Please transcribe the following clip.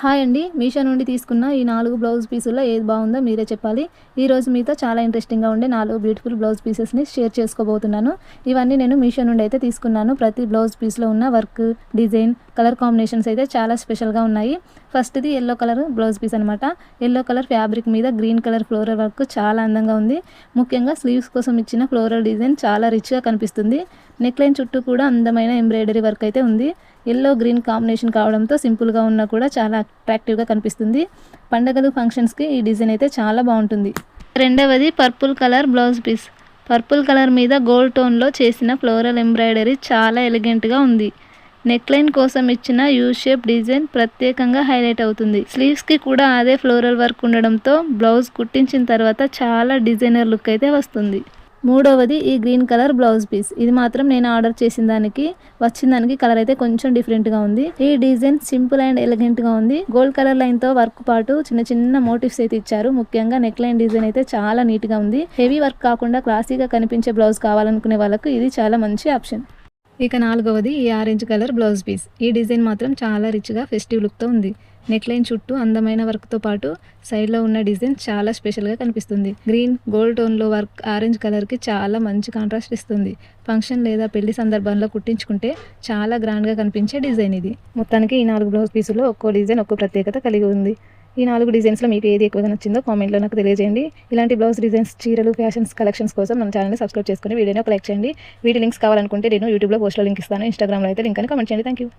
Hi అండి. మీషో నుండి తీసుకున్న ఈ 4 బ్లౌజ్ పీసుల్లో ఏది బాగుందో మీరే చెప్పాలి. ఈరోజు మీతో చాలా ఇంట్రెస్టింగ్‌గా ఉండే 4 బ్యూటిఫుల్ బ్లౌజ్ పీసెస్‌ని షేర్ చేసుకోబోతున్నాను. ఇవన్నీ నేను మీషో నుండి అయితే తీసుకున్నాను. ప్రతి బ్లౌజ్ పీస్‌లో ఉన్న వర్క్, డిజైన్, కలర్ కాంబినేషన్స్ అయితే చాలా స్పెషల్‌గా ఉన్నాయి. ఫస్ట్‌ది యెల్లో కలర్ బ్లౌజ్ పీస్ అనమాట. యెల్లో కలర్ ఫ్యాబ్రిక్ మీద గ్రీన్ కలర్ ఫ్లోరల్ వర్క్ చాలా అందంగా ఉంది. ముఖ్యంగా స్లీవ్స్ కోసం ఇచ్చిన ఫ్లోరల్ డిజైన్ చాలా రిచ్‌గా కనిపిస్తుంది. నెక్లైన్ చుట్టూ కూడా అందమైన ఎంబ్రాయిడరీ వర్క్ అయితే ఉంది. యెల్లో గ్రీన్ కాంబినేషన్ కావడంతో సింపుల్గా ఉన్నా కూడా చాలా అట్రాక్టివ్గా కనిపిస్తుంది. పండగలు ఫంక్షన్స్కి ఈ డిజైన్ అయితే చాలా బాగుంటుంది. రెండవది purple colour blouse piece. Purple colour మీద గోల్డ్ టోన్లో చేసిన ఫ్లోరల్ ఎంబ్రాయిడరీ చాలా ఎలిగెంట్గా ఉంది. నెక్లైన్ కోసం ఇచ్చిన యూ షేప్ డిజైన్ ప్రత్యేకంగా హైలైట్ అవుతుంది. స్లీవ్స్కి కూడా అదే ఫ్లోరల్ వర్క్ ఉండడంతో బ్లౌజ్ కుట్టించిన తర్వాత చాలా డిజైనర్ లుక్ అయితే వస్తుంది. మూడవది ఈ గ్రీన్ కలర్ బ్లౌజ్ పీస్. ఇది మాత్రం నేను ఆర్డర్ చేసిన దానికి వచ్చిన దానికి కలర్ అయితే కొంచెం డిఫరెంట్గా ఉంది. ఈ డిజైన్ సింపుల్ అండ్ ఎలిగెంట్గా ఉంది. గోల్డ్ కలర్ లైన్తో వర్క్ పాటు చిన్న చిన్న మోటివ్స్ అయితే ఇచ్చారు. ముఖ్యంగా నెక్ లైన్ డిజైన్ అయితే చాలా నీట్గా ఉంది. హెవీ వర్క్ కాకుండా క్లాసీగా కనిపించే బ్లౌజ్ కావాలనుకునే వాళ్ళకు ఇది చాలా మంచి ఆప్షన్. ఇక నాలుగవది ఈ ఆరెంజ్ కలర్ బ్లౌజ్ పీస్. ఈ డిజైన్ మాత్రం చాలా రిచ్గా ఫెస్టివ్ లుక్తో ఉంది. నెక్లైన్ చుట్టూ అందమైన వర్క్తో పాటు సైడ్లో ఉన్న డిజైన్ చాలా స్పెషల్గా కనిపిస్తుంది. గ్రీన్ గోల్డ్ టోన్లో వర్క్ ఆరెంజ్ కలర్కి చాలా మంచి కాంట్రాస్ట్ ఇస్తుంది. ఫంక్షన్ లేదా పెళ్లి సందర్భంలో కుట్టించుకుంటే చాలా గ్రాండ్గా కనిపించే డిజైన్ ఇది. మొత్తానికి ఈ 4 బ్లౌజ్ పీసులో ఒక్కో డిజైన్ ఒక్కో ప్రత్యేకత కలిగి ఉంది. ఈ 4 డిజైన్స్లో మీకు ఏది ఎక్కువగా నచ్చిందో కామెంట్లో నాకు తెలియజేయండి. ఇలాంటి బ్లౌజ్ డిజైన్స్, చీరలు, ఫ్యాషన్స్ కలెక్షన్స్ కోసం మన ఛానల్ని సబ్స్క్రైబ్ చేసుకుని వీడియోని ఒక లైక్ చేయండి. వీడియో లింక్స్ కావాలనుకుంటే నేను యూట్యూబ్లో పోస్ట్లో లింక్ ఇస్తాను. ఇన్స్టాగ్రామ్లో అయితే లింక్ అని కామెంట్ చేయండి. Thank you.